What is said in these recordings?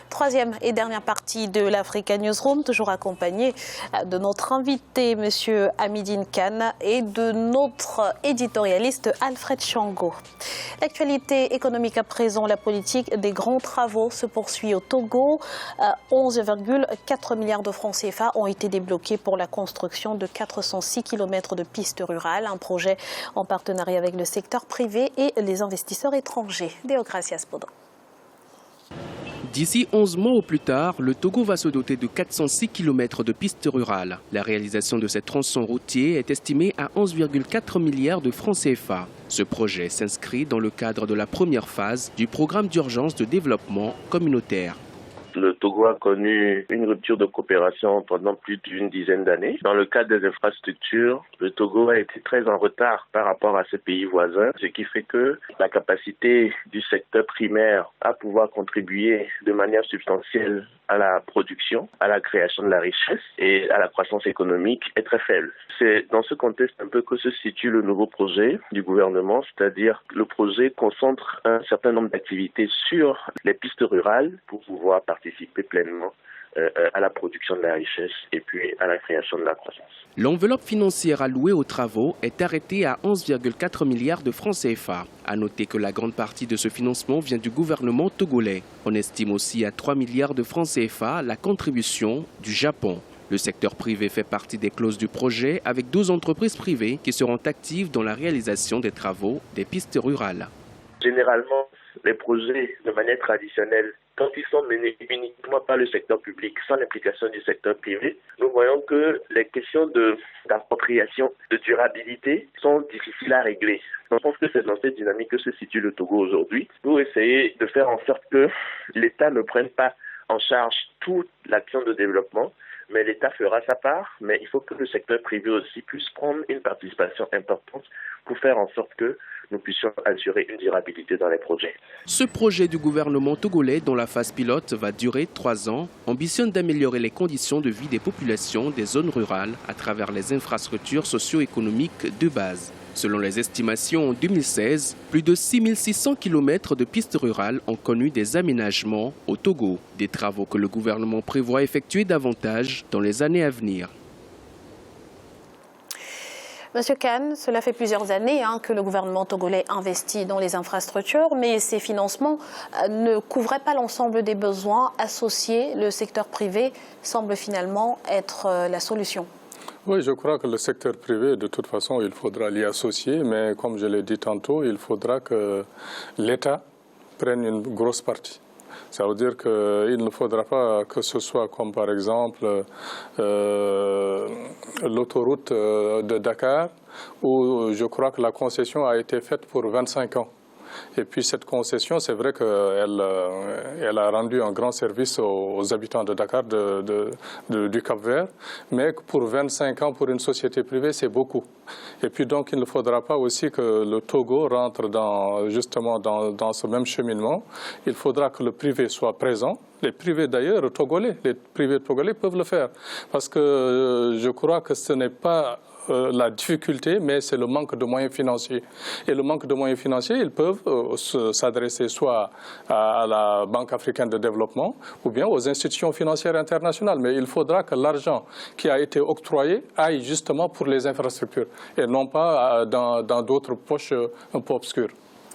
Troisième et dernière partie de l'Africa Newsroom, toujours accompagné de notre invité, M. Hamidine Kane, et de notre éditorialiste Alfred Chango. L'actualité économique à présent, la politique des grands travaux se poursuit au Togo. 11,4 milliards de francs CFA ont été débloqués pour la construction de 406 km de pistes rurales, un projet en partenariat avec le secteur privé et les investisseurs étrangers. Deogracias Podo. D'ici 11 mois au plus tard, le Togo va se doter de 406 km de pistes rurales. La réalisation de ces tronçons routiers est estimée à 11,4 milliards de francs CFA. Ce projet s'inscrit dans le cadre de la première phase du programme d'urgence de développement communautaire. Le Togo a connu une rupture de coopération pendant plus d'une dizaine d'années. Dans le cadre des infrastructures, le Togo a été très en retard par rapport à ses pays voisins, ce qui fait que la capacité du secteur primaire à pouvoir contribuer de manière substantielle à la production, à la création de la richesse et à la croissance économique est très faible. C'est dans ce contexte un peu que se situe le nouveau projet du gouvernement, c'est-à-dire le projet concentre un certain nombre d'activités sur les pistes rurales pour pouvoir participer pleinement à la production de la richesse et puis à la création de la croissance. L'enveloppe financière allouée aux travaux est arrêtée à 11,4 milliards de francs CFA. À noter que la grande partie de ce financement vient du gouvernement togolais. On estime aussi à 3 milliards de francs CFA la contribution du Japon. Le secteur privé fait partie des clauses du projet avec 12 entreprises privées qui seront actives dans la réalisation des travaux des pistes rurales. Généralement, les projets de manière traditionnelle, quand ils sont menés uniquement par le secteur public, sans l'implication du secteur privé, nous voyons que les questions d'appropriation, de durabilité sont difficiles à régler. Je pense que c'est dans cette dynamique que se situe le Togo aujourd'hui, pour essayer de faire en sorte que l'État ne prenne pas en charge toute l'action de développement, mais l'État fera sa part, mais il faut que le secteur privé aussi puisse prendre une participation importante pour faire en sorte que nous puissions assurer une durabilité dans les projets. Ce projet du gouvernement togolais, dont la phase pilote va durer 3 ans, ambitionne d'améliorer les conditions de vie des populations des zones rurales à travers les infrastructures socio-économiques de base. Selon les estimations, en 2016, plus de 6600 km de pistes rurales ont connu des aménagements au Togo, des travaux que le gouvernement prévoit effectuer davantage dans les années à venir. Monsieur Kane, cela fait plusieurs années que le gouvernement togolais investit dans les infrastructures, mais ces financements ne couvraient pas l'ensemble des besoins associés. Le secteur privé semble finalement être la solution. Oui, je crois que le secteur privé, de toute façon, il faudra l'y associer, mais comme je l'ai dit tantôt, il faudra que l'État prenne une grosse partie. Ça veut dire qu'il ne faudra pas que ce soit comme par exemple l'autoroute de Dakar, où je crois que la concession a été faite pour 25 ans. Et puis cette concession, c'est vrai qu'elle a rendu un grand service aux habitants de Dakar, du Cap-Vert, mais pour 25 ans, pour une société privée, c'est beaucoup. Et puis donc, il ne faudra pas aussi que le Togo rentre justement dans ce même cheminement. Il faudra que le privé soit présent. Les privés d'ailleurs togolais, les privés togolais peuvent le faire. Parce que je crois que ce n'est pas la difficulté, mais c'est le manque de moyens financiers. Et le manque de moyens financiers, ils peuvent s'adresser soit à la Banque africaine de développement ou bien aux institutions financières internationales. Mais il faudra que l'argent qui a été octroyé aille justement pour les infrastructures et non pas dans d'autres poches un peu obscures.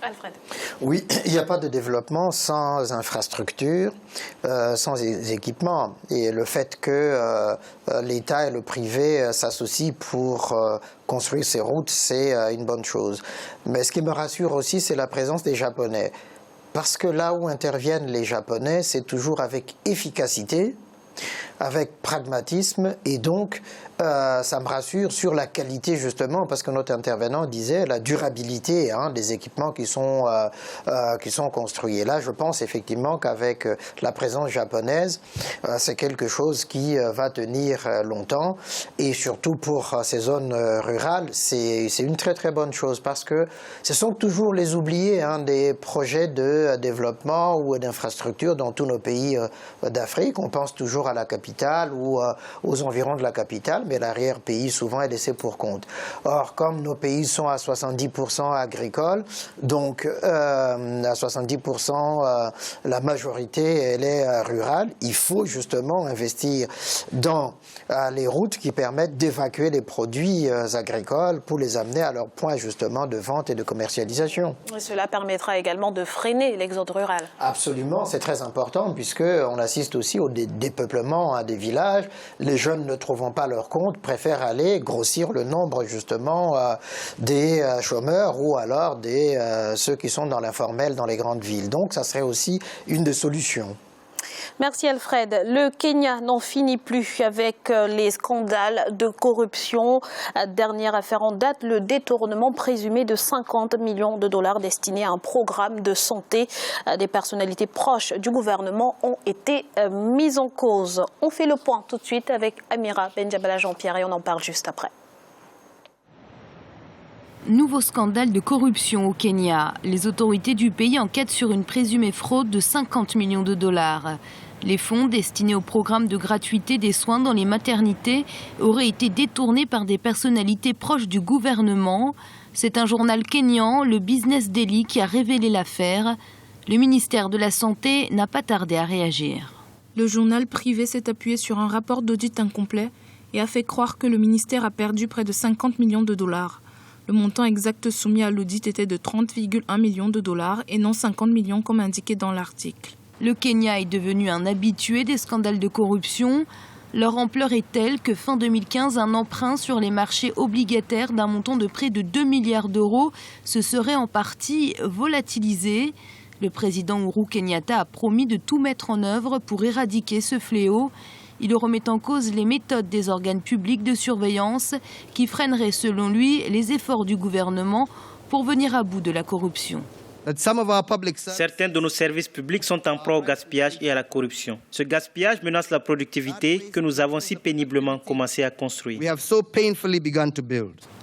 Alfred. Oui, il n'y a pas de développement sans infrastructure, sans équipement. Et le fait que l'État et le privé s'associent pour construire ces routes, c'est une bonne chose. Mais ce qui me rassure aussi, c'est la présence des Japonais. Parce que là où interviennent les Japonais, c'est toujours avec efficacité, avec pragmatisme, et donc ça me rassure sur la qualité justement, parce que notre intervenant disait la durabilité des équipements qui sont construits. Et là, je pense effectivement qu'avec la présence japonaise, c'est quelque chose qui va tenir longtemps, et surtout pour ces zones rurales, c'est une très très bonne chose, parce que ce sont toujours les oubliés des projets de développement ou d'infrastructures dans tous nos pays d'Afrique. On pense toujours à la capitale capitale ou aux environs de la capitale, mais l'arrière-pays souvent est laissé pour compte. Or, comme nos pays sont à 70% agricoles, donc à 70% la majorité elle est rurale, il faut justement investir dans les routes qui permettent d'évacuer les produits agricoles pour les amener à leur point justement de vente et de commercialisation. Et cela permettra également de freiner l'exode rural. Absolument, c'est très important puisqu'on assiste aussi au dépeuplement des villages. Les jeunes ne trouvant pas leur compte préfèrent aller grossir le nombre justement des chômeurs ou alors ceux qui sont dans l'informel dans les grandes villes. Donc ça serait aussi une des solutions. Merci Alfred. Le Kenya n'en finit plus avec les scandales de corruption. Dernière affaire en date, le détournement présumé de 50 millions de dollars destinés à un programme de santé. Des personnalités proches du gouvernement ont été mises en cause. On fait le point tout de suite avec Amira Benjabala Jean-Pierre et on en parle juste après. Nouveau scandale de corruption au Kenya. Les autorités du pays enquêtent sur une présumée fraude de 50 millions de dollars. Les fonds destinés au programme de gratuité des soins dans les maternités auraient été détournés par des personnalités proches du gouvernement. C'est un journal kényan, le Business Daily, qui a révélé l'affaire. Le ministère de la Santé n'a pas tardé à réagir. Le journal privé s'est appuyé sur un rapport d'audit incomplet et a fait croire que le ministère a perdu près de 50 millions de dollars. Le montant exact soumis à l'audit était de 30,1 millions de dollars et non 50 millions comme indiqué dans l'article. Le Kenya est devenu un habitué des scandales de corruption. Leur ampleur est telle que fin 2015, un emprunt sur les marchés obligataires d'un montant de près de 2 milliards d'euros se serait en partie volatilisé. Le président Uhuru Kenyatta a promis de tout mettre en œuvre pour éradiquer ce fléau. Il remet en cause les méthodes des organes publics de surveillance qui freineraient selon lui les efforts du gouvernement pour venir à bout de la corruption. Certains de nos services publics sont en proie au gaspillage et à la corruption. Ce gaspillage menace la productivité que nous avons si péniblement commencé à construire.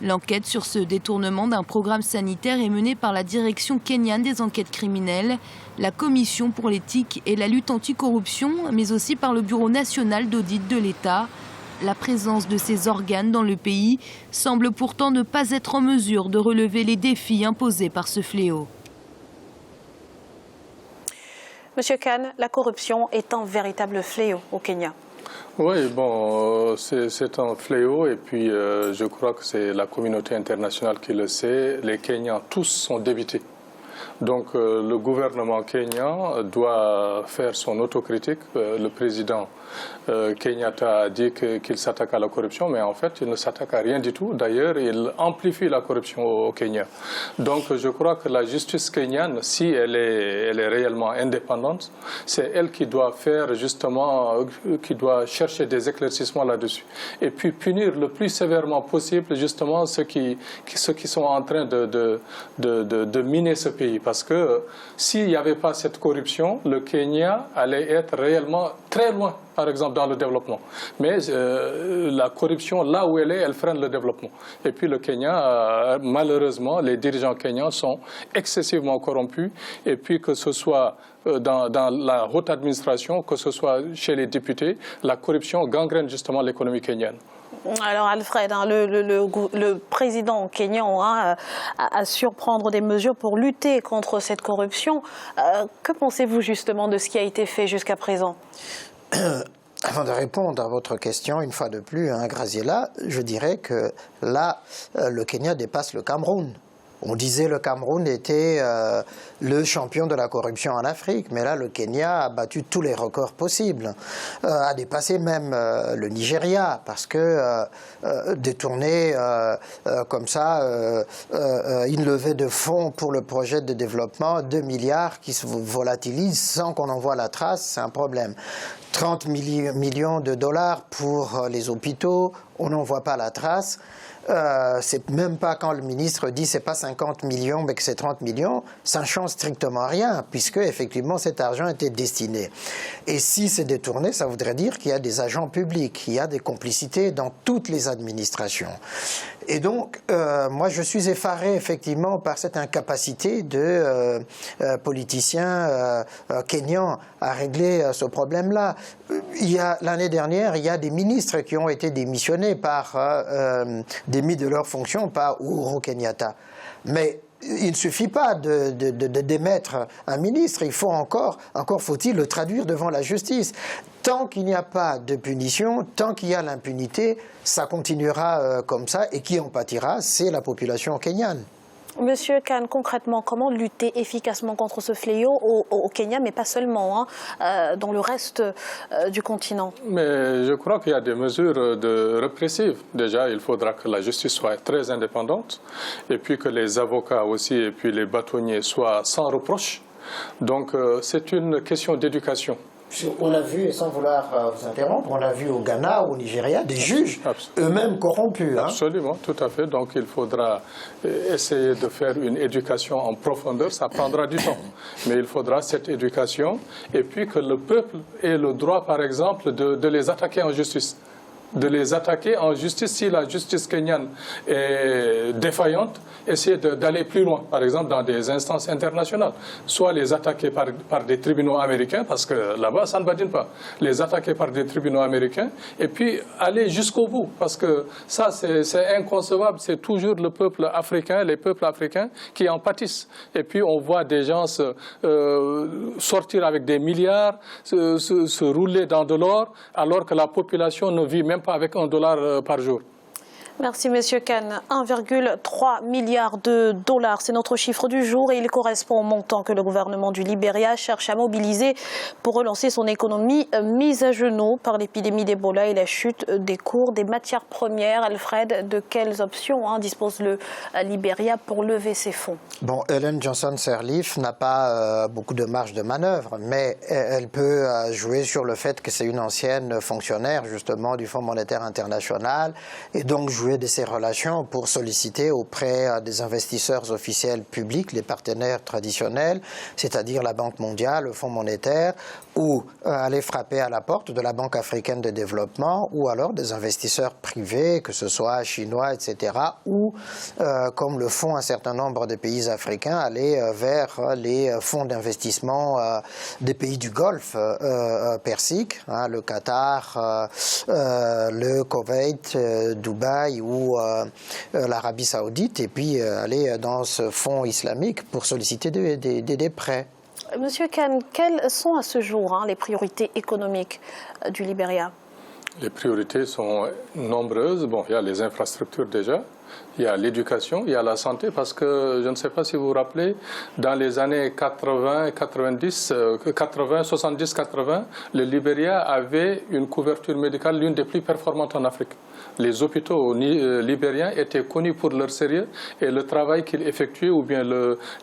L'enquête sur ce détournement d'un programme sanitaire est menée par la direction kenyane des enquêtes criminelles, la Commission pour l'éthique et la lutte anticorruption, mais aussi par le Bureau national d'audit de l'État. La présence de ces organes dans le pays semble pourtant ne pas être en mesure de relever les défis imposés par ce fléau. Monsieur Khan, la corruption est un véritable fléau au Kenya. Oui, bon, c'est un fléau et puis je crois que c'est la communauté internationale qui le sait. Les Kenyans tous sont débités. Donc le gouvernement kenyan doit faire son autocritique. Le président Kenyatta a dit qu'il s'attaque à la corruption, mais en fait, il ne s'attaque à rien du tout. D'ailleurs, il amplifie la corruption au Kenya. Donc, je crois que la justice kenyane, si elle est réellement indépendante, c'est elle qui doit faire justement, qui doit chercher des éclaircissements là-dessus. Et puis punir le plus sévèrement possible justement ceux qui sont en train de miner ce pays. Parce que s'il n'y avait pas cette corruption, le Kenya allait être réellement très loin, par exemple, dans le développement. Mais la corruption, là où elle freine le développement. Et puis le Kenya, malheureusement, les dirigeants kenyans sont excessivement corrompus. Et puis que ce soit dans la haute administration, que ce soit chez les députés, la corruption gangrène justement l'économie kenyane. Alors Alfred, le président kenyan a surprendre des mesures pour lutter contre cette corruption. Que pensez-vous justement de ce qui a été fait jusqu'à présent ? Avant de répondre à votre question, une fois de plus, Graziella, je dirais que là, le Kenya dépasse le Cameroun. On disait que le Cameroun était le champion de la corruption en Afrique, mais là, le Kenya a battu tous les records possibles, a dépassé même le Nigeria, parce que détourner comme ça une levée de fonds pour le projet de développement, 2 milliards qui se volatilisent sans qu'on en voit la trace, c'est un problème. 30 millions de dollars pour les hôpitaux, on n'en voit pas la trace. C'est même pas quand le ministre dit c'est pas 50 millions mais que c'est 30 millions, ça ne change strictement rien puisque effectivement cet argent était destiné. Et si c'est détourné, ça voudrait dire qu'il y a des agents publics, il y a des complicités dans toutes les administrations. Et donc, moi je suis effaré effectivement par cette incapacité de politiciens kenyans à régler ce problème-là. L'année dernière, il y a des ministres qui ont été démissionnés démis de leur fonction par Uhuru Kenyatta. Mais il ne suffit pas de démettre un ministre, il faut encore faut-il le traduire devant la justice. Tant qu'il n'y a pas de punition, tant qu'il y a l'impunité, ça continuera comme ça, et qui en pâtira, c'est la population kenyane. Monsieur Khan, concrètement, comment lutter efficacement contre ce fléau au Kenya, mais pas seulement, dans le reste du continent? Mais je crois qu'il y a des mesures répressives. Déjà, il faudra que la justice soit très indépendante, et puis que les avocats aussi, et puis les bâtonniers soient sans reproche. Donc, c'est une question d'éducation. On l'a vu, et sans vouloir vous interrompre, on l'a vu au Ghana, au Nigeria, des juges eux-mêmes corrompus. Absolument, tout à fait. Donc il faudra essayer de faire une éducation en profondeur. Ça prendra du temps. Mais il faudra cette éducation. Et puis que le peuple ait le droit, par exemple, de les attaquer en justice. De les attaquer en justice si la justice kenyane est défaillante, essayer d'aller plus loin, par exemple dans des instances internationales. Soit les attaquer par des tribunaux américains, parce que là-bas ça ne badine pas, les attaquer par des tribunaux américains, et puis aller jusqu'au bout, parce que ça c'est inconcevable, c'est toujours le peuple africain, les peuples africains qui en pâtissent. Et puis on voit des gens sortir avec des milliards, se rouler dans de l'or, alors que la population ne vit même pas avec $1 par jour. Merci, Monsieur Khan. 1,3 milliard de dollars, c'est notre chiffre du jour et il correspond au montant que le gouvernement du Libéria cherche à mobiliser pour relancer son économie mise à genoux par l'épidémie d'Ebola et la chute des cours des matières premières. Alfred, de quelles options dispose le Libéria pour lever ses fonds? Bon, Ellen Johnson-Sirleaf n'a pas beaucoup de marge de manœuvre, mais elle peut jouer sur le fait que c'est une ancienne fonctionnaire justement du Fonds monétaire international et donc jouer de ses relations pour solliciter auprès des investisseurs officiels publics, les partenaires traditionnels, c'est-à-dire la Banque mondiale, le Fonds monétaire, ou aller frapper à la porte de la Banque africaine de développement, ou alors des investisseurs privés, que ce soit chinois, etc., ou, comme le font un certain nombre de pays africains, aller vers les fonds d'investissement des pays du Golfe Persique, le Qatar, le Koweït, Dubaï ou l'Arabie Saoudite, et puis aller dans ce fonds islamique pour solliciter des prêts. Monsieur Khan, quelles sont à ce jour les priorités économiques du Libéria? Les priorités sont nombreuses. Bon, il y a les infrastructures déjà. Il y a l'éducation, il y a la santé, parce que je ne sais pas si vous vous rappelez, dans les années 70-80, le Libéria avait une couverture médicale l'une des plus performantes en Afrique. Les hôpitaux libériens étaient connus pour leur sérieux et le travail qu'ils effectuaient, ou bien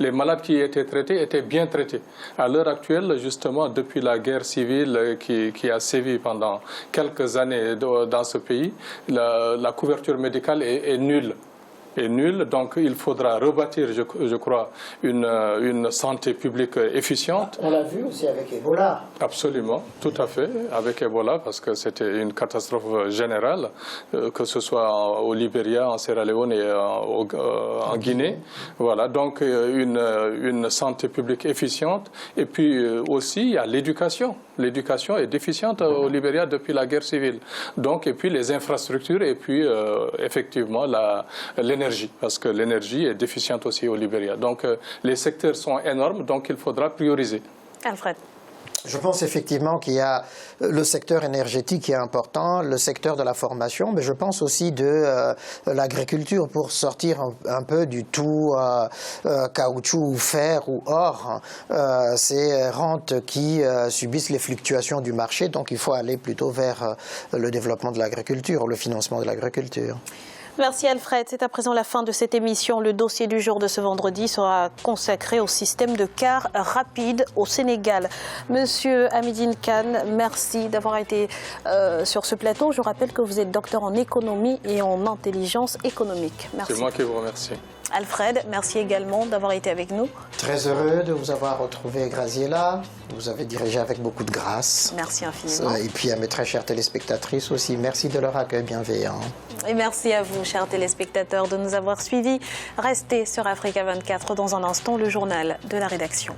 les malades qui étaient traités étaient bien traités. À l'heure actuelle, justement, depuis la guerre civile qui a sévi pendant quelques années dans ce pays, la couverture médicale est nulle. Donc il faudra rebâtir, je crois, une santé publique efficiente. On l'a vu aussi avec Ebola. Absolument, tout à fait, avec Ebola, parce que c'était une catastrophe générale, que ce soit au Libéria, en Sierra Leone et en Guinée. Voilà, donc une santé publique efficiente. Et puis aussi, il y a l'éducation. L'éducation est déficiente au Libéria depuis la guerre civile. Donc, et puis les infrastructures, et puis effectivement l'énergie, parce que l'énergie est déficiente aussi au Libéria. Donc les secteurs sont énormes, donc il faudra prioriser. Alfred. Je pense effectivement qu'il y a le secteur énergétique qui est important, le secteur de la formation, mais je pense aussi de l'agriculture pour sortir un peu du tout caoutchouc ou fer ou or, ces rentes qui subissent les fluctuations du marché. Donc il faut aller plutôt vers le développement de l'agriculture, le financement de l'agriculture. Merci Alfred. C'est à présent la fin de cette émission. Le dossier du jour de ce vendredi sera consacré au système de cars rapide au Sénégal. Monsieur Hamidine Khan, merci d'avoir été sur ce plateau. Je rappelle que vous êtes docteur en économie et en intelligence économique. Merci. C'est moi qui vous remercie. Alfred, merci également d'avoir été avec nous. Très heureux de vous avoir retrouvé, Graziella. Vous avez dirigé avec beaucoup de grâce. Merci infiniment. Et puis à mes très chères téléspectatrices aussi, merci de leur accueil bienveillant. Et merci à vous, chers téléspectateurs, de nous avoir suivis. Restez sur Africa 24 dans un instant, le journal de la rédaction.